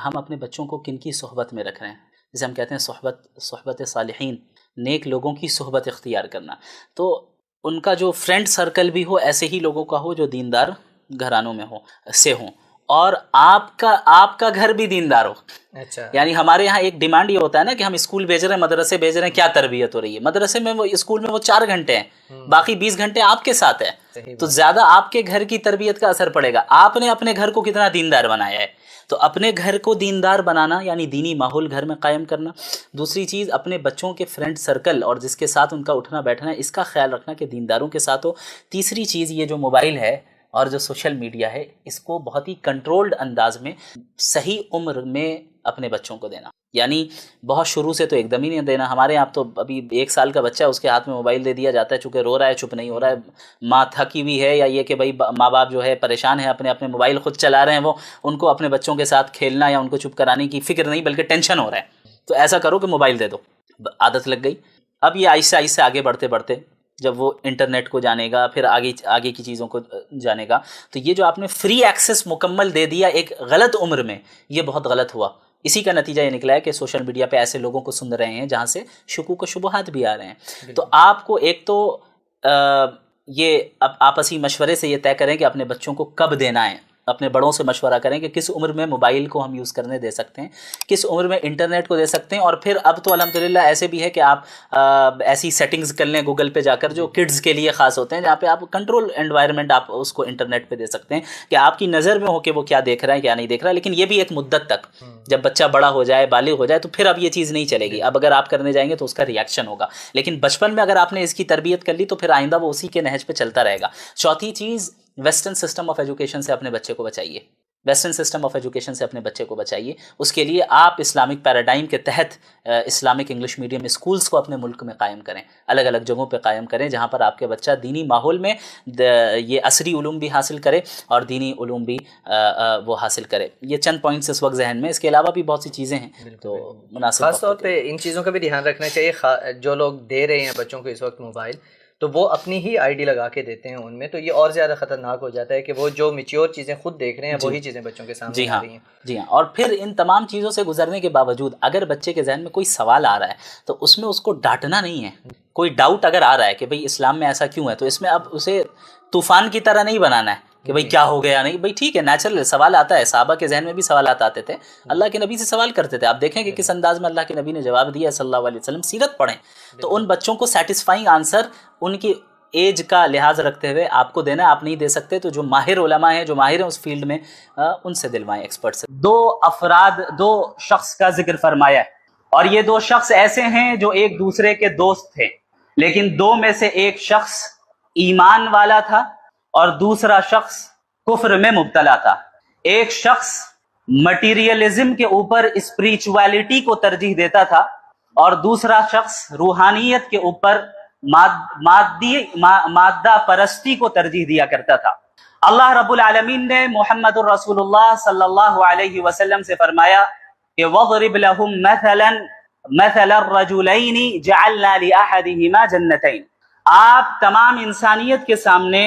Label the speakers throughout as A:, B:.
A: ہم اپنے بچوں کو کن کی صحبت میں رکھ رہے ہیں؟ جسے ہم کہتے ہیں صحبت صالحین، نیک لوگوں کی صحبت اختیار کرنا. تو ان کا جو فرینڈ سرکل بھی ہو ایسے ہی لوگوں کا ہو جو دیندار گھرانوں میں ہوں، اور آپ کا گھر بھی دیندار ہو.
B: اچھا،
A: یعنی ہمارے یہاں ایک ڈیمانڈ یہ ہوتا ہے نا کہ ہم اسکول بھیج رہے ہیں، مدرسے بھیج رہے ہیں، کیا تربیت ہو رہی ہے؟ مدرسے میں اسکول میں وہ 4 گھنٹے ہیں، باقی 20 گھنٹے آپ کے ساتھ ہے، تو زیادہ آپ کے گھر کی تربیت کا اثر پڑے گا. آپ نے اپنے گھر کو کتنا دیندار بنایا ہے. تو اپنے گھر کو دیندار بنانا یعنی دینی ماحول گھر میں قائم کرنا. دوسری چیز اپنے بچوں کے فرینڈ سرکل اور جس کے ساتھ ان کا اٹھنا بیٹھنا ہے اس کا خیال رکھنا کہ دینداروں کے ساتھ ہو. تیسری چیز یہ جو موبائل ہے اور جو سوشل میڈیا ہے اس کو بہت ہی کنٹرولڈ انداز میں صحیح عمر میں اپنے بچوں کو دینا. یعنی بہت شروع سے تو ایک دم ہی نہیں دینا. ہمارے یہاں تو ابھی 1 سال کا بچہ ہے، اس کے ہاتھ میں موبائل دے دیا جاتا ہے، چونکہ رو رہا ہے، چپ نہیں ہو رہا ہے، ماں تھکی ہوئی ہے یا یہ کہ بھائی ماں باپ جو ہے پریشان ہیں، اپنے موبائل خود چلا رہے ہیں، وہ ان کو اپنے بچوں کے ساتھ کھیلنا یا ان کو چپ کرانے کی فکر نہیں بلکہ ٹینشن ہو رہا ہے. تو ایسا کرو کہ موبائل دے دو، عادت لگ گئی. اب یہ آہستہ آہستہ آگے بڑھتے جب وہ انٹرنیٹ کو جانے گا، پھر آگے کی چیزوں کو جانے گا، تو یہ جو آپ نے فری ایکسس مکمل دے دیا ایک غلط عمر میں، یہ بہت غلط ہوا. اسی کا نتیجہ یہ نکلا ہے کہ سوشل میڈیا پہ ایسے لوگوں کو سن رہے ہیں جہاں سے شکوک و شبہات بھی آ رہے ہیں. تو آپ کو ایک تو یہ آپسی مشورے سے یہ طے کریں کہ اپنے بچوں کو کب دینا ہے. اپنے بڑوں سے مشورہ کریں کہ کس عمر میں موبائل کو ہم یوز کرنے دے سکتے ہیں، کس عمر میں انٹرنیٹ کو دے سکتے ہیں. اور پھر اب تو الحمدللہ ایسے بھی ہے کہ آپ ایسی سیٹنگز کر لیں گوگل پہ جا کر جو کڈز کے لیے خاص ہوتے ہیں، جہاں پہ آپ کنٹرول انوائرمنٹ آپ اس کو انٹرنیٹ پہ دے سکتے ہیں کہ آپ کی نظر میں ہو کہ وہ کیا دیکھ رہا ہے کیا نہیں دیکھ رہا. لیکن یہ بھی ایک مدت تک، جب بچہ بڑا ہو جائے، بالغ ہو جائے، تو پھر اب یہ چیز نہیں چلے گی. اب اگر آپ کرنے جائیں گے تو اس کا ریئیکشن ہوگا، لیکن بچپن میں اگر آپ نے اس کی تربیت کر لی تو پھر آئندہ وہ اسی کے نہج پہ چلتا رہے گا. چوتھی چیز، ویسٹرن سسٹم آف ایجوکیشن سے اپنے بچے کو بچائیے. ویسٹرن سسٹم آف ایجوکیشن سے اپنے بچے کو بچائیے. اس کے لیے آپ اسلامک پیراڈائم کے تحت اسلامک انگلش میڈیم اسکولز کو اپنے ملک میں قائم کریں، الگ الگ جگہوں پہ قائم کریں جہاں پر آپ کے بچہ دینی ماحول میں یہ عصری علوم بھی حاصل کرے اور دینی علوم بھی وہ حاصل کرے. یہ چند پوائنٹس اس وقت ذہن میں، اس کے علاوہ بھی بہت سی چیزیں ہیں تو مناسب.
B: خاص طور پہ ان چیزوں کا بھی دھیان رکھنا چاہیے. جو لوگ دے رہے ہیں بچوں کو اس وقت موبائل، تو وہ اپنی ہی آئی ڈی لگا کے دیتے ہیں ان میں، تو یہ اور زیادہ خطرناک ہو جاتا ہے کہ وہ جو میچیور چیزیں خود دیکھ رہے ہیں وہی چیزیں بچوں کے سامنے آ رہی ہیں.
A: جی ہاں. اور پھر ان تمام چیزوں سے گزرنے کے باوجود اگر بچے کے ذہن میں کوئی سوال آ رہا ہے تو اس میں اس کو ڈانٹنا نہیں ہے. کوئی ڈاؤٹ اگر آ رہا ہے کہ بھئی اسلام میں ایسا کیوں ہے، تو اس میں اب اسے طوفان کی طرح نہیں بنانا ہے کہ بھئی کیا ہو گیا. نہیں بھئی ٹھیک ہے، نیچرل سوال آتا ہے. صحابہ کے ذہن میں بھی سوالات آتے تھے، اللہ کے نبی سے سوال کرتے تھے. آپ دیکھیں کہ کس انداز میں اللہ کے نبی نے جواب دیا صلی اللہ علیہ وسلم. سیرت پڑھیں تو ان بچوں کو سیٹسفائنگ آنسر ان کی ایج کا لحاظ رکھتے ہوئے آپ کو دینا. آپ نہیں دے سکتے تو جو ماہر علماء ہیں، جو ماہر ہیں اس فیلڈ میں، ان سے دلوائیں، ایکسپرٹ سے. 2 شخص کا ذکر فرمایا ہے، اور یہ 2 شخص ایسے ہیں جو ایک دوسرے کے دوست تھے، لیکن 2 میں سے ایک شخص ایمان والا تھا اور دوسرا شخص کفر میں مبتلا تھا. ایک شخص مٹیریلزم کے اوپر اسپریچویلٹی کو ترجیح دیتا تھا اور دوسرا شخص روحانیت کے اوپر مادہ پرستی کو ترجیح دیا کرتا تھا. اللہ رب العالمین نے محمد الرسول اللہ صلی اللہ علیہ وسلم سے فرمایا کہ وَضْرِبْ لَهُمْ مَثَلَ الرَّجُلَيْنِ جَعَلْنَا لِأَحَدِهِمَا جَنَّتَيْنِ. آپ تمام انسانیت کے سامنے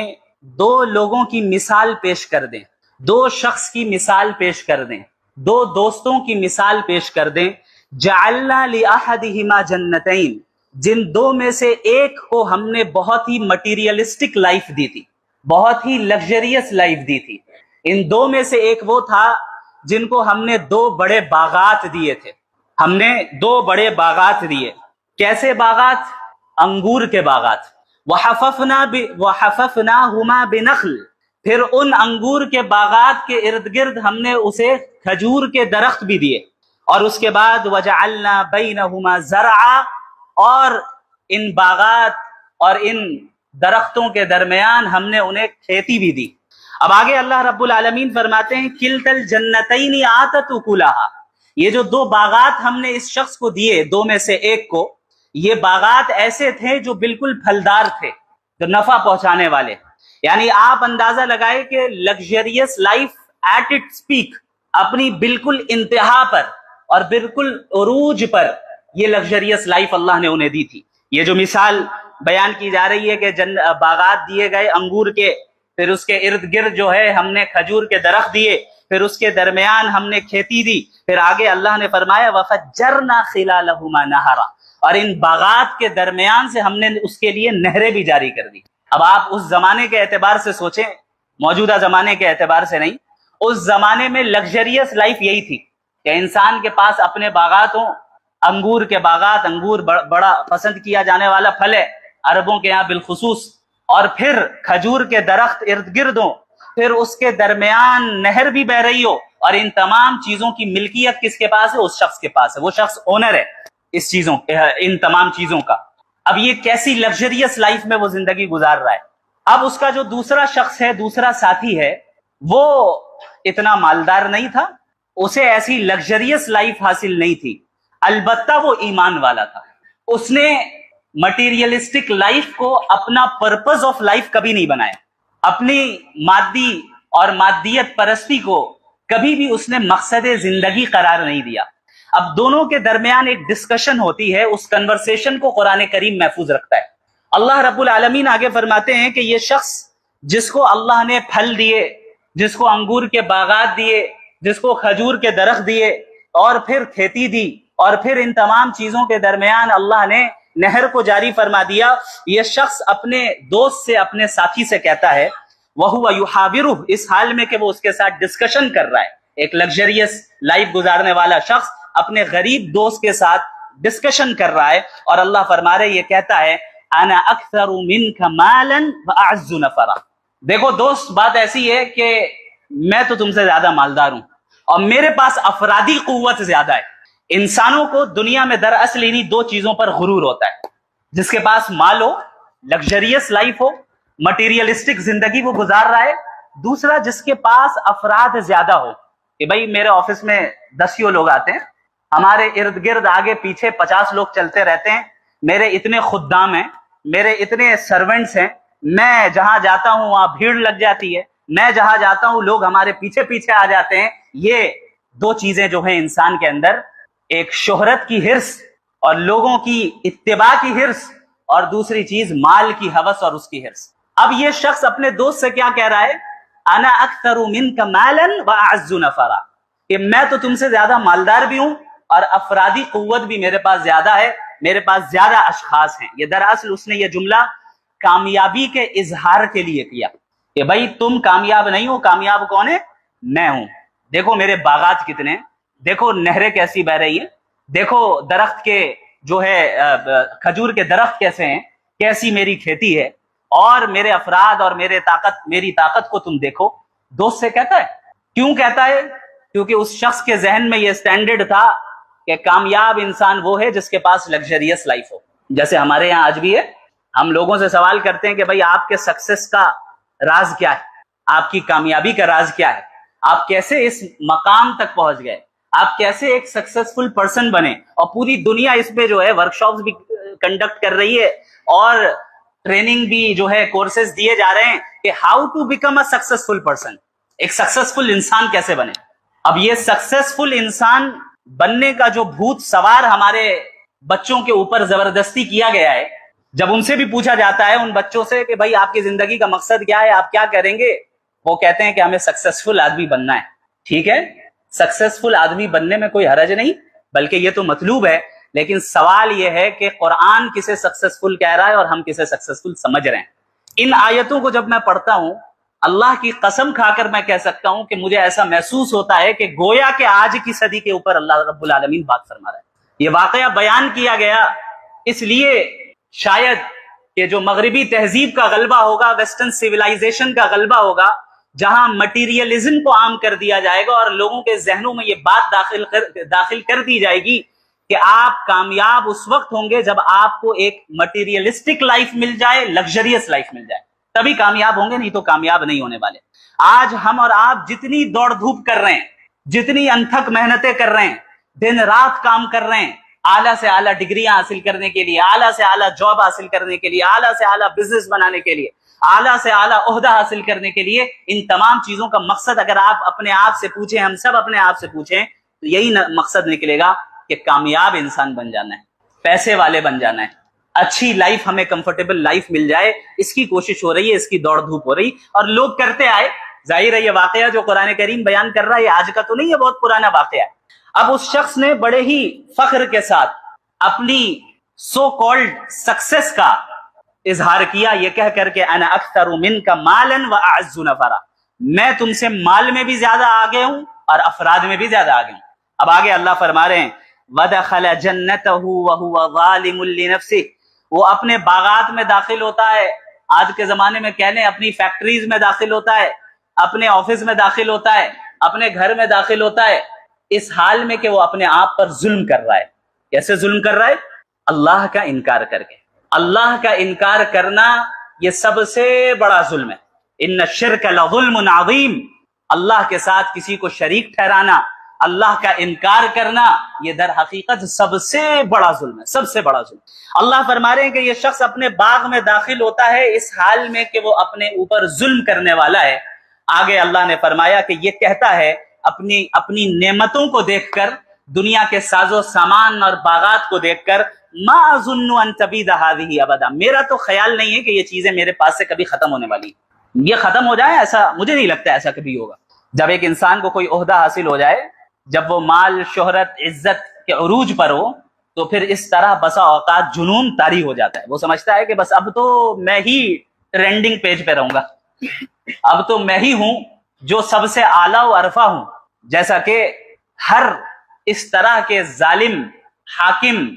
A: 2 لوگوں کی مثال پیش کر دیں، 2 شخص کی مثال پیش کر دیں، 2 دوستوں کی مثال پیش کر دیں. جَعَلْنَا لِأَحَدِهِمَا جَنَّتَيْنِ، جن 2 میں سے ایک کو ہم نے بہت ہی مٹیریلسٹک لائف دی تھی، بہت ہی لگژریس لائف دی تھی. ان 2 میں سے ایک وہ تھا جن کو ہم نے 2 بڑے باغات دیے تھے. ہم نے 2 بڑے باغات دیے. کیسے باغات؟ انگور کے باغات. وَحَفَفْنَاهُمَا بِنَخْلٍ، پھر ان انگور کے باغات کے ارد گرد ہم نے اسے کھجور کے درخت بھی دیے. اور اس کے بعد وَجَعَلْنَا بَيْنَهُمَا زَرْعًا، اور ان باغات اور ان درختوں کے درمیان ہم نے انہیں کھیتی بھی دی. اب آگے اللہ رب العالمین فرماتے ہیں کِلْتَا الْجَنَّتَيْنِ آتَتْ أُكُلَهَا. یہ جو 2 باغات ہم نے اس شخص کو دیے، 2 میں سے ایک کو، یہ باغات ایسے تھے جو بالکل پھلدار تھے، جو نفع پہنچانے والے. یعنی آپ اندازہ لگائے کہ luxurious life at its peak, اپنی بالکل انتہا پر اور بالکل عروج پر یہ لگژریس لائف اللہ نے انہیں دی تھی. یہ جو مثال بیان کی جا رہی ہے کہ باغات دیے گئے انگور کے، پھر اس کے ارد گرد جو ہے ہم نے کھجور کے درخت دیے، پھر اس کے درمیان ہم نے کھیتی دی، پھر آگے اللہ نے فرمایا وَفَجَّرْنَا خِلَالَهُمَا نَهَرًا، اور ان باغات کے درمیان سے ہم نے اس کے لیے نہریں بھی جاری کر دی۔ اب آپ اس زمانے کے اعتبار سے سوچیں، موجودہ زمانے کے اعتبار سے نہیں، اس زمانے میں لگژریس لائف یہی تھی کہ انسان کے پاس اپنے باغات ہوں، انگور کے باغات، انگور بڑا پسند کیا جانے والا پھل ہے عربوں کے یہاں بالخصوص، اور پھر کھجور کے درخت ارد گرد ہوں، پھر اس کے درمیان نہر بھی بہ رہی ہو، اور ان تمام چیزوں کی ملکیت کس کے پاس ہے؟ اس شخص کے پاس ہے، وہ شخص اونر ہے اس چیزوں، ان تمام چیزوں کا۔ اب یہ کیسی لگژریس لائف میں وہ زندگی گزار رہا ہے۔ اب اس کا جو دوسرا شخص ہے، دوسرا ساتھی ہے، وہ اتنا مالدار نہیں تھا، اسے ایسی لگژریس لائف حاصل نہیں تھی، البتہ وہ ایمان والا تھا۔ اس نے مٹیریلسٹک لائف کو اپنا پرپز آف لائف کبھی نہیں بنایا، اپنی مادی اور مادیت پرستی کو کبھی بھی اس نے مقصد زندگی قرار نہیں دیا۔ اب دونوں کے درمیان ایک ڈسکشن ہوتی ہے، اس کنورسیشن کو قرآن کریم محفوظ رکھتا ہے۔ اللہ رب العالمین آگے فرماتے ہیں کہ یہ شخص جس کو اللہ نے پھل دیے، جس کو انگور کے باغات دیے، جس کو کھجور کے درخت دیے، اور پھر کھیتی دی، اور پھر ان تمام چیزوں کے درمیان اللہ نے نہر کو جاری فرما دیا، یہ شخص اپنے دوست سے، اپنے ساتھی سے کہتا ہے وَهُوَ يُحَاوِرُهُ، اس حال میں کہ وہ اس کے ساتھ ڈسکشن کر رہا ہے۔ ایک لگژریس لائف گزارنے والا شخص اپنے غریب دوست کے ساتھ ڈسکشن کر رہا ہے، اور اللہ فرما رہے، یہ کہتا ہے انا اکثر منک مالا واعز نفرا، دیکھو دوست بات ایسی ہے کہ میں تو تم سے زیادہ مالدار ہوں اور میرے پاس افرادی قوت زیادہ ہے۔ انسانوں کو دنیا میں دراصل انہی دو چیزوں پر غرور ہوتا ہے، جس کے پاس مال ہو، لگژریس لائف ہو، مٹیریلسٹک زندگی وہ گزار رہا ہے، دوسرا جس کے پاس افراد زیادہ ہو، کہ بھائی میرے آفس میں 10 لوگ آتے ہیں، ہمارے ارد گرد آگے پیچھے 50 لوگ چلتے رہتے ہیں، میرے اتنے خدام ہیں، میرے اتنے سرونٹس ہیں، میں جہاں جاتا ہوں وہاں بھیڑ لگ جاتی ہے، میں جہاں جاتا ہوں لوگ ہمارے پیچھے پیچھے آ جاتے ہیں۔ یہ دو چیزیں جو ہیں انسان کے اندر، ایک شہرت کی حرص اور لوگوں کی اتباع کی حرص، اور دوسری چیز مال کی ہوس اور اس کی حرص۔ اب یہ شخص اپنے دوست سے کیا کہہ رہا ہے؟ انا اکثر منک مالا واعز نفرا، کہ میں تو تم سے زیادہ مالدار بھی ہوں اور افرادی قوت بھی میرے پاس زیادہ ہے، میرے پاس زیادہ اشخاص ہیں۔ یہ دراصل اس نے یہ جملہ کامیابی کے اظہار کے لیے کیا کہ بھائی تم کامیاب نہیں ہو، کامیاب کون ہے؟ میں ہوں۔ دیکھو میرے باغات کتنے ہیں، دیکھو نہریں کیسی بہ رہی ہیں، دیکھو درخت کے جو ہے کھجور کے درخت کیسے ہیں، کیسی میری کھیتی ہے، اور میرے افراد اور میری طاقت کو تم دیکھو۔ دوست سے کہتا ہے، کیوں کہتا ہے؟ کیونکہ اس شخص کے ذہن میں یہ سٹینڈرڈ تھا کہ کامیاب انسان وہ ہے جس کے پاس لگژریس لائف ہو۔ جیسے ہمارے یہاں آج بھی ہے، ہم لوگوں سے سوال کرتے ہیں کہ بھائی آپ کے سکسیس کا راز کیا ہے، آپ کی کامیابی کا راز کیا ہے، آپ کیسے اس مقام تک پہنچ گئے، آپ کیسے ایک سکسیسفل پرسن بنے؟ اور پوری دنیا اس پہ جو ہے ورکشاپس بھی کنڈکٹ کر رہی ہے اور ٹریننگ بھی جو ہے کورسز دیے جا رہے ہیں کہ how to become a successful person, ایک سکسیسفل انسان کیسے بنے۔ اب یہ سکسیسفل انسان بننے کا جو بھوت سوار ہمارے بچوں کے اوپر زبردستی کیا گیا ہے، جب ان سے بھی پوچھا جاتا ہے ان بچوں سے کہ بھائی آپ کی زندگی کا مقصد کیا ہے، آپ کیا کریں گے، وہ کہتے ہیں کہ ہمیں سکسیسفل آدمی بننا ہے۔ ٹھیک ہے، سکسیسفل آدمی بننے میں کوئی حرج نہیں، بلکہ یہ تو مطلوب ہے، لیکن سوال یہ ہے کہ قرآن کسے سکسیسفل کہہ رہا ہے اور ہم کسے سکسیسفل سمجھ رہے ہیں۔ ان آیتوں کو جب میں پڑھتا ہوں، اللہ کی قسم کھا کر میں کہہ سکتا ہوں کہ مجھے ایسا محسوس ہوتا ہے کہ گویا کہ آج کی صدی کے اوپر اللہ رب العالمین بات فرما رہا ہے۔ یہ واقعہ بیان کیا گیا اس لیے شاید کہ جو مغربی تہذیب کا غلبہ ہوگا، ویسٹرن سیولائزیشن کا غلبہ ہوگا، جہاں مٹیریلزم کو عام کر دیا جائے گا اور لوگوں کے ذہنوں میں یہ بات داخل کر دی جائے گی کہ آپ کامیاب اس وقت ہوں گے جب آپ کو ایک مٹیریلسٹک لائف مل جائے، لگژریس لائف مل جائے، تبھی کامیاب ہوں گے، نہیں تو کامیاب نہیں ہونے والے۔ آج ہم اور آپ جتنی دوڑ دھوپ کر رہے ہیں، جتنی انتھک محنتیں کر رہے ہیں، دن رات کام کر رہے ہیں، اعلیٰ سے اعلیٰ ڈگریاں حاصل کرنے کے لیے، اعلیٰ سے اعلیٰ جاب حاصل کرنے کے لیے، اعلیٰ سے اعلیٰ بزنس بنانے کے لیے، اعلیٰ سے اعلیٰ عہدہ حاصل کرنے کے لیے، ان تمام چیزوں کا مقصد اگر آپ اپنے آپ سے پوچھیں، ہم سب اپنے آپ سے پوچھیں، تو یہی مقصد نکلے گا کہ کامیاب انسان بن جانا ہے، پیسے والے بن جانا ہے، اچھی لائف، ہمیں کمفرٹیبل لائف مل جائے، اس کی کوشش ہو رہی ہے، اس کی دوڑ دھوپ ہو رہی، اور لوگ کرتے آئے ظاہر ہے یہ واقعہ جو قرآن کریم بیان کر رہا ہے یہ آج کا تو نہیں ہے، بہت پرانا واقعہ ہے۔ اب اس شخص نے بڑے ہی فخر کے ساتھ اپنی سو کالڈ سکسیس کا اظہار کیا یہ کہہ کر کے انا اکثر منک مالا واعز نفرا، میں تم سے مال میں بھی زیادہ آگے ہوں اور افراد میں بھی زیادہ آگے ہوں۔ اب آگے اللہ فرما رہے ہیں وَدَخَلَ جَنَّتَهُ وَهُوَ ظَالِمٌ لِنَفْسِهِ، وہ اپنے باغات میں داخل ہوتا ہے، آج کے زمانے میں کہہ لیں اپنی فیکٹریز میں داخل ہوتا ہے، اپنے آفس میں داخل ہوتا ہے، اپنے گھر میں داخل ہوتا ہے، اس حال میں کہ وہ اپنے آپ پر ظلم کر رہا ہے۔ کیسے ظلم کر رہا ہے؟ اللہ کا انکار کر کے۔ اللہ کا انکار کرنا یہ سب سے بڑا ظلم ہے۔ ان الشرک لظلم عظیم، اللہ کے ساتھ کسی کو شریک ٹھہرانا، اللہ کا انکار کرنا یہ در حقیقت سب سے بڑا ظلم ہے، سب سے بڑا ظلم۔ اللہ فرما رہے ہیں کہ یہ شخص اپنے باغ میں داخل ہوتا ہے اس حال میں کہ وہ اپنے اوپر ظلم کرنے والا ہے۔ آگے اللہ نے فرمایا کہ یہ کہتا ہے اپنی نعمتوں کو دیکھ کر، دنیا کے ساز و سامان اور باغات کو دیکھ کر ما اظن ان تبید هذه ابدا، میرا تو خیال نہیں ہے کہ یہ چیزیں میرے پاس سے کبھی ختم ہونے والی، یہ ختم ہو جائے، ایسا مجھے نہیں لگتا ایسا کبھی ہوگا۔ جب ایک انسان کو کوئی عہدہ حاصل ہو جائے، جب وہ مال، شہرت، عزت کے عروج پر ہو، تو پھر اس طرح بسا اوقات جنون طاری ہو جاتا ہے۔ وہ سمجھتا ہے کہ بس اب تو میں ہی ٹرینڈنگ پیج پہ رہوں گا، اب تو میں ہی ہوں جو سب سے اعلیٰ و عرفہ ہوں، جیسا کہ ہر اس طرح کے ظالم حاکم،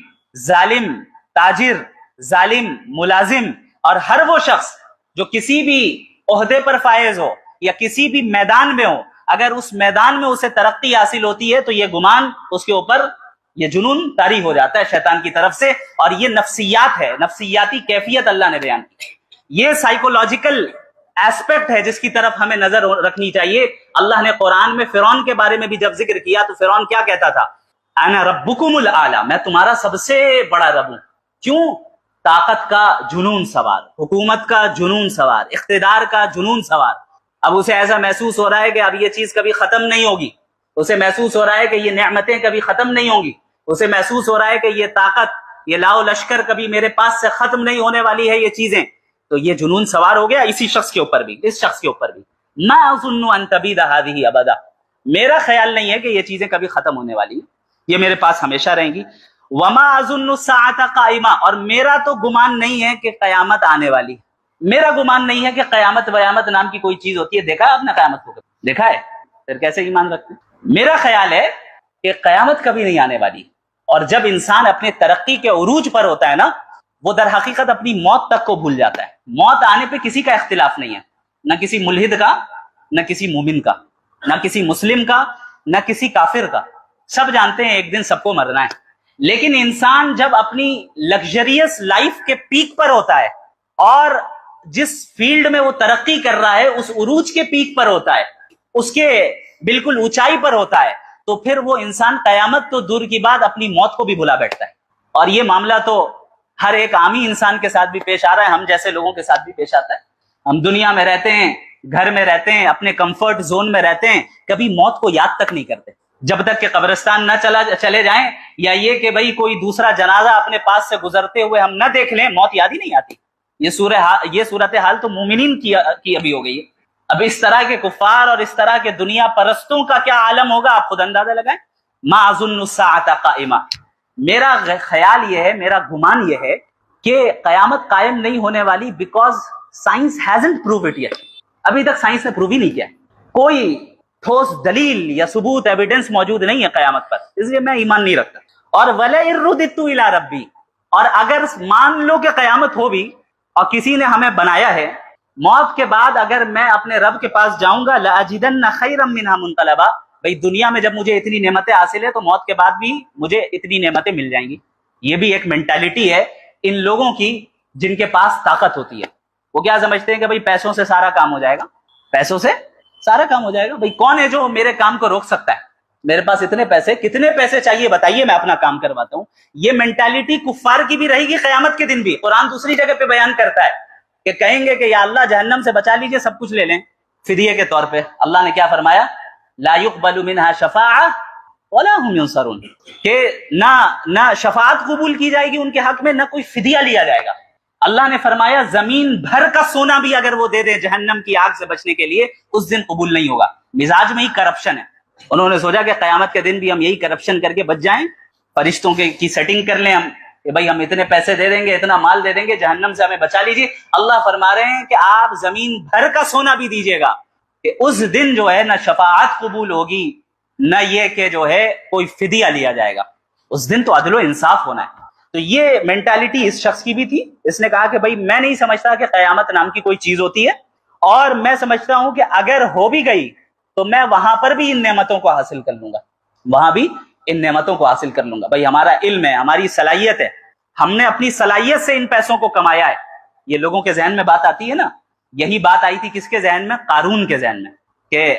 A: ظالم تاجر، ظالم ملازم اور ہر وہ شخص جو کسی بھی عہدے پر فائز ہو یا کسی بھی میدان میں ہو، اگر اس میدان میں اسے ترقی حاصل ہوتی ہے تو یہ گمان اس کے اوپر، یہ جنون طاری ہو جاتا ہے شیطان کی طرف سے، اور یہ نفسیات ہے، نفسیاتی کیفیت اللہ نے بیان کی۔ یہ سائیکولوجیکل ایسپیکٹ ہے جس کی طرف ہمیں نظر رکھنی چاہیے۔ اللہ نے قرآن میں فرعون کے بارے میں بھی جب ذکر کیا تو فرعون کیا کہتا تھا؟ انا ربکم الاعلی، میں تمہارا سب سے بڑا رب ہوں۔ کیوں؟ طاقت کا جنون سوار، حکومت کا جنون سوار، اقتدار کا جنون سوار۔ اب اسے ایسا محسوس ہو رہا ہے کہ اب یہ چیز کبھی ختم نہیں ہوگی، اسے محسوس ہو رہا ہے کہ یہ نعمتیں کبھی ختم نہیں ہوں گی، اسے محسوس ہو رہا ہے کہ یہ طاقت، یہ لاؤ لشکر کبھی میرے پاس سے ختم نہیں ہونے والی ہے یہ چیزیں۔ تو یہ جنون سوار ہو گیا اسی شخص کے اوپر بھی، اس شخص کے اوپر بھی۔ ما اظن ان تبید هذه ابدا، میرا خیال نہیں ہے کہ یہ چیزیں کبھی ختم ہونے والی ہیں، یہ میرے پاس ہمیشہ رہیں گی۔ وما اظن الساعة قائمہ، اور میرا تو گمان نہیں ہے کہ قیامت آنے والی، میرا گمان نہیں ہے کہ قیامت ویامت نام کی کوئی چیز ہوتی ہے۔ دیکھا ہے آپ نے قیامت کو؟ دیکھا ہے؟ پھر کیسے ایمان رکھتے ہیں؟ میرا خیال ہے کہ قیامت کبھی نہیں آنے والی۔ اور جب انسان اپنے ترقی کے عروج پر ہوتا ہے نا، وہ در حقیقت اپنی موت تک کو بھول جاتا ہے۔ موت آنے پہ کسی کا اختلاف نہیں ہے، نہ کسی ملحد کا، نہ کسی مومن کا، نہ کسی مسلم کا، نہ کسی کافر کا، سب جانتے ہیں ایک دن سب کو مرنا ہے۔ لیکن انسان جب اپنی لگژریس لائف کے پیک پر ہوتا ہے اور جس فیلڈ میں وہ ترقی کر رہا ہے اس عروج کے پیک پر ہوتا ہے، اس کے بالکل اونچائی پر ہوتا ہے، تو پھر وہ انسان قیامت تو دور کی بات اپنی موت کو بھی بھلا بیٹھتا ہے۔ اور یہ معاملہ تو ہر ایک عامی انسان کے ساتھ بھی پیش آ رہا ہے، ہم جیسے لوگوں کے ساتھ بھی پیش آتا ہے۔ ہم دنیا میں رہتے ہیں، گھر میں رہتے ہیں، اپنے کمفرٹ زون میں رہتے ہیں، کبھی موت کو یاد تک نہیں کرتے جب تک کہ قبرستان نہ چلے جائیں، یا یہ کہ بھئی کوئی دوسرا جنازہ اپنے پاس سے گزرتے ہوئے ہم نہ دیکھ لیں، موت یاد ہی نہیں آتی۔ یہ صورتحال تو مومنین کی ابھی ہو گئی ہے۔ اب اس طرح کے کفار اور اس طرح کے دنیا پرستوں کا کیا عالم ہوگا، آپ خود اندازہ لگائیں۔ ما اظن الساعة قائمہ، میرا خیال یہ ہے، میرا گمان یہ ہے کہ قیامت قائم نہیں ہونے والی، because science hasn't proved it yet، ابھی تک سائنس نے پروو ہی نہیں کیا، کوئی ٹھوس دلیل یا ثبوت ایویڈنس موجود نہیں ہے قیامت پر، اس لیے میں ایمان نہیں رکھتا۔ اور وَلَئِن رُدِدتُّ إِلَىٰ رَبِّي، اور اگر مان لو کہ قیامت ہو بھی اور کسی نے ہمیں بنایا ہے، موت کے بعد اگر میں اپنے رب کے پاس جاؤں گا، لَأَجِدَنَّ خَيْرًا مِّنْهَا مُنْقَلَبًا، بھئی دنیا میں جب مجھے اتنی نعمتیں حاصل ہے تو موت کے بعد بھی مجھے اتنی نعمتیں مل جائیں گی۔ یہ بھی ایک مینٹالٹی ہے ان لوگوں کی جن کے پاس طاقت ہوتی ہے۔ وہ کیا سمجھتے ہیں کہ بھئی پیسوں سے سارا کام ہو جائے گا، پیسوں سے سارا کام ہو جائے گا۔ بھئی کون ہے جو میرے کام کو روک سکتا ہے؟ میرے پاس اتنے پیسے، کتنے پیسے چاہیے بتائیے، میں اپنا کام کرواتا ہوں۔ یہ مینٹالٹی کفار کی بھی رہے گی قیامت کے دن بھی۔ قرآن دوسری جگہ پہ بیان کرتا ہے کہ کہیں گے کہ یا اللہ جہنم سے بچا لیجئے، سب کچھ لے لیں فدیے کے طور پہ۔ اللہ نے کیا فرمایا؟ لا يقبل منها شفاعہ ولا هم ينصرون، کہ نہ شفاعت قبول کی جائے گی ان کے حق میں، نہ کوئی فدیہ لیا جائے گا۔ اللہ نے فرمایا زمین بھر کا سونا بھی اگر وہ دے دیں جہنم کی آگ سے بچنے کے لیے اس دن قبول نہیں ہوگا. مزاج میں ہی کرپشن ہے. انہوں نے سوچا کہ قیامت کے دن بھی ہم یہی کرپشن کر کے بچ جائیں, فرشتوں کی سیٹنگ کر لیں ہم کہ بھائی ہم اتنے پیسے دے دیں گے, اتنا مال دے دیں گے, جہنم سے ہمیں بچا لیجیے. اللہ فرما رہے ہیں کہ آپ زمین بھر کا سونا بھی دیجیے گا کہ اس دن جو ہے نہ شفاعت قبول ہوگی نہ یہ کہ جو ہے کوئی فدیہ لیا جائے گا. اس دن تو عدل و انصاف ہونا ہے. تو یہ مینٹالٹی اس شخص کی بھی تھی. اس نے کہا کہ بھائی میں نہیں سمجھتا کہ قیامت نام کی کوئی چیز ہوتی ہے, اور میں سمجھتا ہوں کہ اگر ہو بھی گئی تو میں وہاں پر بھی ان نعمتوں کو حاصل کر لوں گا, وہاں بھی ان نعمتوں کو حاصل کر لوں گا. بھائی ہمارا علم ہے, ہماری صلاحیت ہے, ہم نے اپنی صلاحیت سے ان پیسوں کو کمایا ہے. یہ لوگوں کے ذہن میں بات آتی ہے نا, یہی بات آئی تھی کس کے ذہن میں؟ قارون کے ذہن میں, کہ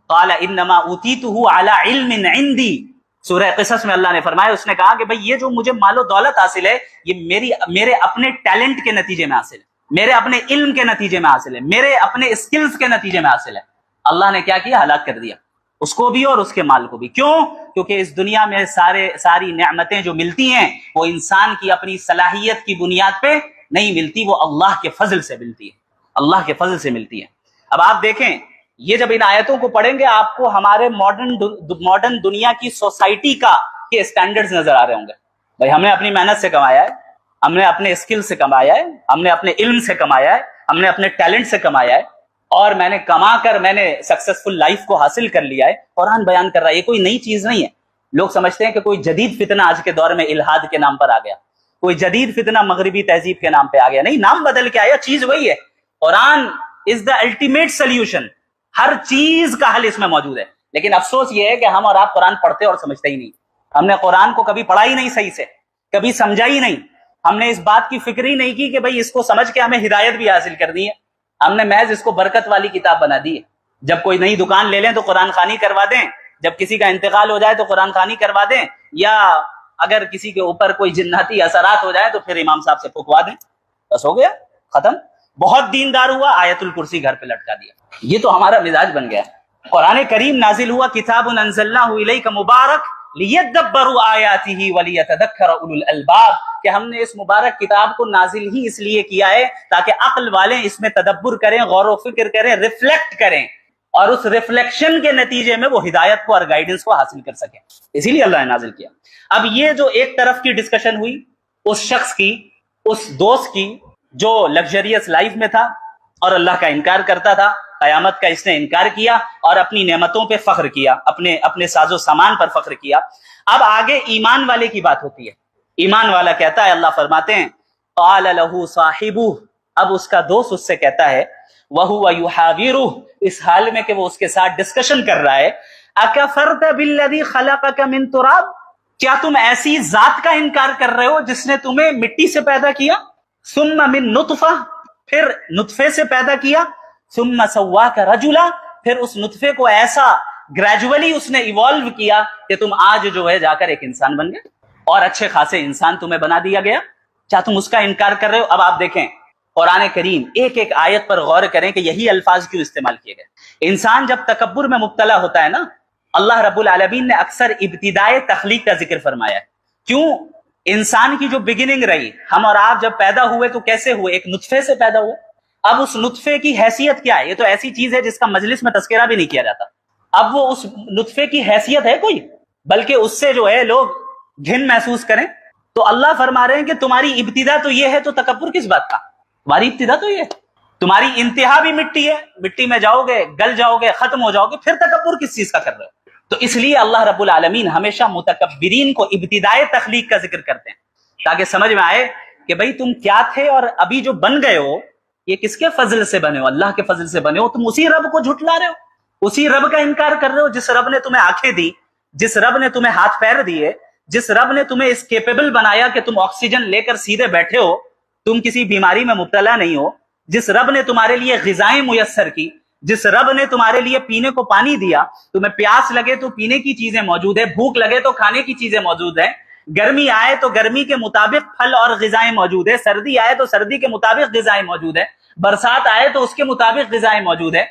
A: قال انما اوتیتہ علی علم عندی. سورہ قصص میں اللہ نے فرمایا, اس نے کہا کہ بھئی یہ جو مجھے مال و دولت حاصل ہے یہ میرے اپنے ٹیلنٹ کے نتیجے میں حاصل ہے, میرے اپنے علم کے نتیجے میں حاصل ہے, میرے اپنے اسکلز کے نتیجے میں حاصل ہے. اللہ نے کیا کیا؟ ہلاک کر دیا اس کو بھی اور اس کے مال کو بھی. کیوں؟ کیونکہ اس دنیا میں ساری نعمتیں جو ملتی ہیں وہ انسان کی اپنی صلاحیت کی بنیاد پہ نہیں ملتی, وہ اللہ کے فضل سے ملتی ہے, اللہ کے فضل سے ملتی ہے. اب آپ دیکھیں, یہ جب ان آیتوں کو پڑھیں گے آپ کو ہمارے ماڈرن دنیا کی سوسائٹی کے اسٹینڈرڈز نظر آ رہے ہوں گے. بھائی ہم نے اپنی محنت سے کمایا ہے, ہم نے اپنے اسکل سے کمایا ہے, ہم نے اپنے علم سے کمایا ہے, ہم نے اپنے ٹیلنٹ سے کمایا ہے, اور میں نے کما کر میں نے سکسیسفل لائف کو حاصل کر لیا ہے. قرآن بیان کر رہا ہے, یہ کوئی نئی چیز نہیں ہے. لوگ سمجھتے ہیں کہ کوئی جدید فتنہ آج کے دور میں الہاد کے نام پر آ گیا, کوئی جدید فتنہ مغربی تہذیب کے نام پہ آ گیا. نہیں, نام بدل کے آیا, چیز وہی ہے. قرآن از دا الٹیمیٹ سولوشن, ہر چیز کا حل اس میں موجود ہے. لیکن افسوس یہ ہے کہ ہم اور آپ قرآن پڑھتے اور سمجھتے ہی نہیں. ہم نے قرآن کو کبھی پڑھا ہی نہیں صحیح سے, کبھی سمجھا ہی نہیں. ہم نے اس بات کی فکر ہی نہیں کی کہ بھئی اس کو سمجھ کے ہمیں ہدایت بھی حاصل کرنی ہے. ہم نے محض اس کو برکت والی کتاب بنا دی ہے. جب کوئی نئی دکان لے لیں تو قرآن خوانی کروا دیں, جب کسی کا انتقال ہو جائے تو قرآن خوانی کروا دیں, یا اگر کسی کے اوپر کوئی جناتی اثرات ہو جائے تو پھر امام صاحب سے پھکوا دیں, بس ہو گیا, ختم. بہت دیندار ہوا, آیت الکرسی گھر پہ لٹکا دیا. یہ تو ہمارا مزاج بن گیا. قرآن کریم نازل ہوا, کتاب انزلناہ الیک مبارک لیدبروا آیاتہ ولیتذکر اولو الالباب, کہ ہم نے اس مبارک کتاب کو نازل ہی اس لیے کیا ہے تاکہ عقل والے اس میں تدبر کریں, غور و فکر کریں, ریفلیکٹ کریں, اور اس ریفلیکشن کے نتیجے میں وہ ہدایت کو اور گائیڈنس کو حاصل کر سکیں. اسی لیے اللہ نے نازل کیا. اب یہ جو ایک طرف کی ڈسکشن ہوئی اس شخص کی, اس دوست کی جو لگژریس لائف میں تھا اور اللہ کا انکار کرتا تھا, قیامت کا اس نے انکار کیا اور اپنی نعمتوں پہ فخر کیا, اپنے ساز و سامان پر فخر کیا. اب آگے ایمان والے کی بات ہوتی ہے. ایمان والا کہتا ہے, اللہ فرماتے ہیں قال له صاحبہ, اب اس کا دوست اس سے کہتا ہے, وَهُوَ يُحَاوِرُهُ, اس حال میں کہ وہ اس کے ساتھ ڈسکشن کر رہا ہے, أَكَفَرْتَ بِالَّذِي خَلَقَكَ مِن تُرَابٍ, کیا تم ایسی ذات کا انکار کر رہے ہو جس نے تمہیں مٹی سے پیدا کیا, ثُمَّ مِن نُطْفَةٍ, پھر نطفے سے پیدا کیا, ثُمَّ سَوَّاكَ رَجُلًا, پھر اس نطفے کو ایسا گریجولی اس نے ایوالو کیا کہ تم آج جو ہے جا کر ایک انسان بن گئے اور اچھے خاصے انسان تمہیں بنا دیا گیا. کیا تم اس کا انکار کر رہے ہو؟ اب آپ دیکھیں قرآن کریم ایک ایک آیت پر غور کریں کہ یہی الفاظ کیوں استعمال کیے گئے. انسان جب تکبر میں مبتلا ہوتا ہے نا, اللہ رب العالمین نے اکثر ابتدائے تخلیق کا ذکر فرمایا ہے. کیوں؟ انسان کی جو بگننگ رہی, ہم اور آپ جب پیدا ہوئے تو کیسے ہوئے؟ ایک نطفے سے پیدا ہوئے. اب اس نطفے کی حیثیت کیا ہے؟ یہ تو ایسی چیز ہے جس کا مجلس میں تذکرہ بھی نہیں کیا جاتا. اب وہ اس نطفے کی حیثیت ہے کوئی؟ بلکہ اس سے جو ہے لوگ گھن محسوس کریں. تو اللہ فرما رہے ہیں کہ تمہاری ابتدا تو یہ ہے, تو تکبر کس بات کا؟ تمہاری ابتدا تو یہ ہے, تمہاری انتہا بھی مٹی ہے, مٹی میں جاؤ گے, گل جاؤ گے, ختم ہو جاؤ گے, پھر تکبر کس چیز کا کر رہے ہو؟ تو اس لیے اللہ رب العالمین ہمیشہ متکبرین کو ابتدائے تخلیق کا ذکر کرتے ہیں تاکہ سمجھ میں آئے کہ بھئی تم کیا تھے اور ابھی جو بن گئے ہو یہ کس کے فضل سے بنے ہو؟ اللہ کے فضل سے بنے ہو. تم اسی رب کو جھٹلا رہے ہو, اسی رب کا انکار کر رہے ہو جس رب نے تمہیں آنکھیں دی, جس رب نے تمہیں ہاتھ پیر دیے, جس رب نے تمہیں اس کیپیبل بنایا کہ تم آکسیجن لے کر سیدھے بیٹھے ہو, تم کسی بیماری میں مبتلا نہیں ہو, جس رب نے تمہارے لیے غذائیں میسر کی, جس رب نے تمہارے لیے پینے کو پانی دیا, تمہیں پیاس لگے تو پینے کی چیزیں موجود ہے, بھوک لگے تو کھانے کی چیزیں موجود ہیں, گرمی آئے تو گرمی کے مطابق پھل اور غذائیں موجود ہے, سردی آئے تو سردی کے مطابق غذائیں موجود ہے, برسات آئے تو اس کے مطابق غذائیں موجود ہے.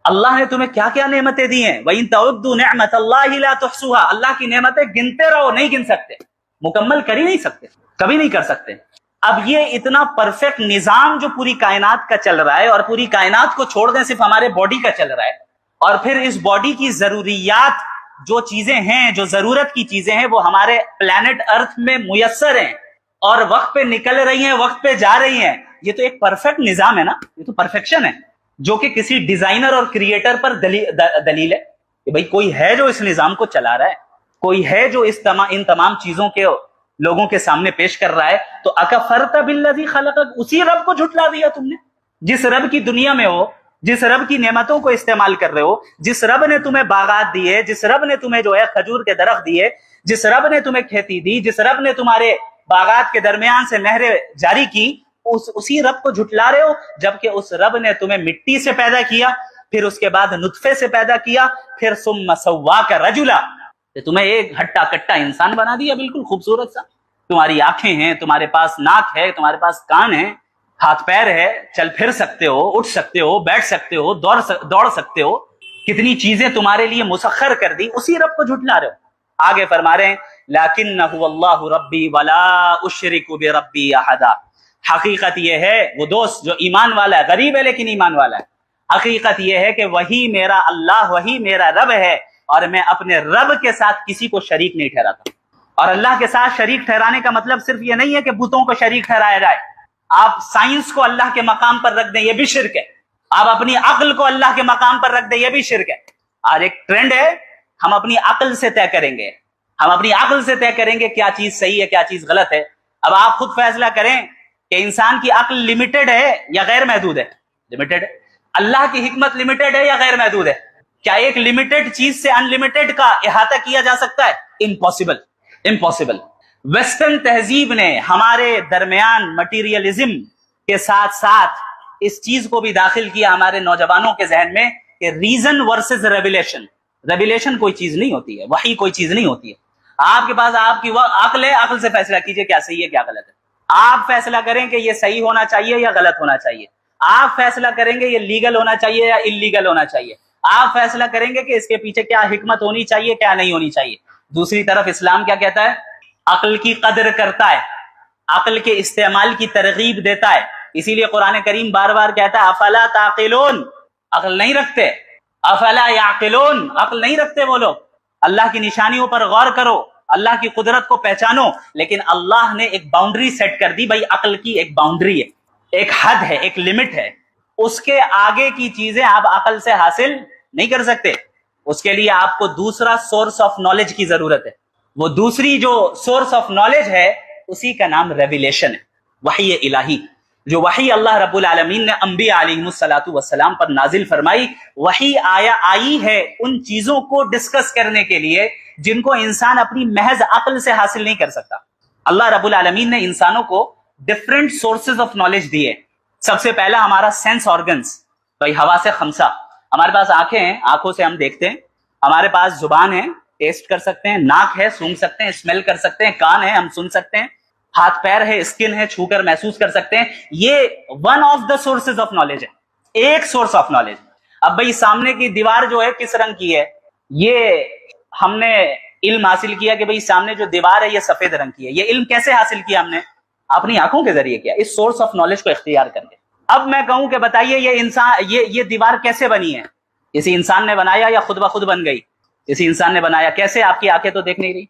A: اللہ نے تمہیں کیا کیا نعمتیں دی ہیں. وَإِن تَعُدُّوا نِعْمَةَ اللَّهِ لَا تُحْصُوهَا, اللہ کی نعمتیں گنتے رہو نہیں گن سکتے, مکمل کر ہی نہیں سکتے, کبھی نہیں کر سکتے. اب یہ اتنا پرفیکٹ نظام جو پوری کائنات کا چل رہا ہے، اور پوری کائنات کو چھوڑ دیں صرف ہمارے باڈی کا چل رہا ہے، اور پھر اس باڈی کی ضروریات جو چیزیں ہیں، جو ضرورت کی چیزیں ہیں، وہ ہمارے پلانٹ ارتھ میں میسر ہیں اور وقت پہ نکل رہی ہیں، وقت پہ جا رہی ہیں. یہ تو ایک پرفیکٹ نظام ہے نا، یہ تو پرفیکشن ہے جو کہ کسی ڈیزائنر اور کریٹر پر دلیل ہے کہ بھئی کوئی ہے جو اس نظام کو چلا رہا ہے، کوئی ہے جو ان تمام چیزوں کے لوگوں کے سامنے پیش کر رہا ہے. تو اکفرت بالذی خلقک، اسی رب کو جھٹلا دیا تم نے جس رب کی دنیا میں ہو، جس رب کی نعمتوں کو استعمال کر رہے ہو، جس رب نے تمہیں باغات دیے، جس رب نے تمہیں جو ہے کھجور کے درخت دیے، جس رب نے تمہیں کھیتی دی، جس رب نے تمہارے باغات کے درمیان سے نہریں جاری کی، اسی رب کو جھٹلا رہے ہو، جبکہ اس رب نے تمہیں مٹی سے پیدا کیا، پھر اس کے بعد نطفے سے پیدا کیا، پھر ثم سواک رجلا، تمہیں ایک ہٹا کٹا انسان بنا دیا، بالکل خوبصورت سا. تمہاری آنکھیں ہیں، تمہارے پاس ناک ہے، تمہارے پاس کان ہے، ہاتھ پیر ہے، چل پھر سکتے ہو، اٹھ سکتے ہو، بیٹھ سکتے ہو، دوڑ سکتے ہو، کتنی چیزیں تمہارے لیے مسخر کر دی، اسی رب کو جھٹلا رہے ہو. آگے فرما رہے ہیں لکنہ اللہ ربی ولا اشرک بربی احدا، حقیقت یہ ہے، وہ دوست جو ایمان والا ہے، غریب ہے لیکن ایمان والا ہے، حقیقت یہ ہے کہ وہی میرا اللہ، وہی میرا رب ہے، اور میں اپنے رب کے ساتھ کسی کو شریک نہیں ٹھہراتا. اور اللہ کے ساتھ شریک ٹھہرانے کا مطلب صرف یہ نہیں ہے کہ بتوں کو شریک ٹھہرایا جائے. آپ سائنس کو اللہ کے مقام پر رکھ دیں، یہ بھی شرک ہے. آپ اپنی عقل کو اللہ کے مقام پر رکھ دیں، یہ بھی شرک ہے. آج ایک ٹرینڈ ہے، ہم اپنی عقل سے طے کریں گے، ہم اپنی عقل سے طے کریں گے کیا چیز صحیح ہے، کیا چیز غلط ہے. اب آپ خود فیصلہ کریں کہ انسان کی عقل لمیٹڈ ہے یا غیر محدود ہے. لمیٹڈ ہے. اللہ کی حکمت لمیٹڈ ہے یا غیر محدود ہے؟ کیا ایک لمیٹڈ چیز سے ان لمیٹڈ کا احاطہ کیا جا سکتا ہے؟ امپاسبل. ویسٹرن تہذیب نے ہمارے درمیان مٹیریلزم کے ساتھ ساتھ اس چیز کو بھی داخل کیا ہمارے نوجوانوں کے ذہن میں کہ ریزن ورسز ریویلیشن کوئی چیز نہیں ہوتی ہے، وحی کوئی چیز نہیں ہوتی ہے. آپ کے پاس آپ کی عقل ہے، عقل سے فیصلہ کیجئے کیا صحیح ہے کیا غلط ہے. آپ فیصلہ کریں کہ یہ صحیح ہونا چاہیے یا غلط ہونا چاہیے. آپ فیصلہ کریں گے یہ لیگل ہونا چاہیے یا انلیگل ہونا چاہیے. آپ فیصلہ کریں گے کہ اس کے پیچھے کیا حکمت ہونی چاہیے، کیا نہیں ہونی چاہیے. دوسری طرف اسلام کیا کہتا ہے؟ عقل کی قدر کرتا ہے، عقل کے استعمال کی ترغیب دیتا ہے. اسی لیے قرآن کریم بار بار کہتا ہے افلا تعقلون، عقل نہیں رکھتے. افلا یعقلون، عقل نہیں رکھتے وہ لوگ. اللہ کی نشانیوں پر غور کرو، اللہ کی قدرت کو پہچانو. لیکن اللہ نے ایک باؤنڈری سیٹ کر دی، بھائی عقل کی ایک باؤنڈری ہے، ایک حد ہے، ایک لمٹ ہے. اس کے آگے کی چیزیں آپ عقل سے حاصل نہیں کر سکتے. اس کے لیے آپ کو دوسرا سورس آف نالج کی ضرورت ہے. وہ دوسری جو سورس آف نالج ہے اسی کا نام ریویلیشن ہے، وحی الہی. جو وحی اللہ رب العالمین نے انبیاء علیہ الصلوۃ والسلام پر نازل فرمائی، وحی آئی ہے ان چیزوں کو ڈسکس کرنے کے لیے جن کو انسان اپنی محض عقل سے حاصل نہیں کر سکتا. اللہ رب العالمین نے انسانوں کو ڈفرنٹ سورسز آف نالج دیے. سب سے پہلا ہمارا سینس آرگنز، بھائی حواس خمسہ. ہمارے پاس آنکھیں ہیں، آنکھوں سے ہم دیکھتے ہیں. ہمارے پاس زبان ہے، ٹیسٹ کر سکتے ہیں. ناک ہے، سونگھ سکتے ہیں، اسمیل کر سکتے ہیں. کان ہے، ہم سن سکتے ہیں. ہاتھ پیر ہے، اسکن ہے، چھو کر محسوس کر سکتے ہیں. یہ one of the sources of knowledge ہے، ایک سورس آف نالج. اب بھائی سامنے کی دیوار جو ہے کس رنگ کی ہے، یہ ہم نے علم حاصل کیا کہ بھئی سامنے جو دیوار ہے یہ سفید رنگ کی ہے. یہ علم کیسے حاصل کیا ہم نے؟ اپنی آنکھوں کے ذریعے کیا، اس سورس آف نالج کو اختیار کر کے. اب میں کہوں کہ بتائیے یہ انسان یہ دیوار کیسے بنی ہے؟ کسی انسان نے بنایا یا خود بخود بن گئی؟ کسی انسان نے بنایا. کیسے؟ آپ کی آنکھیں تو دیکھ نہیں رہی.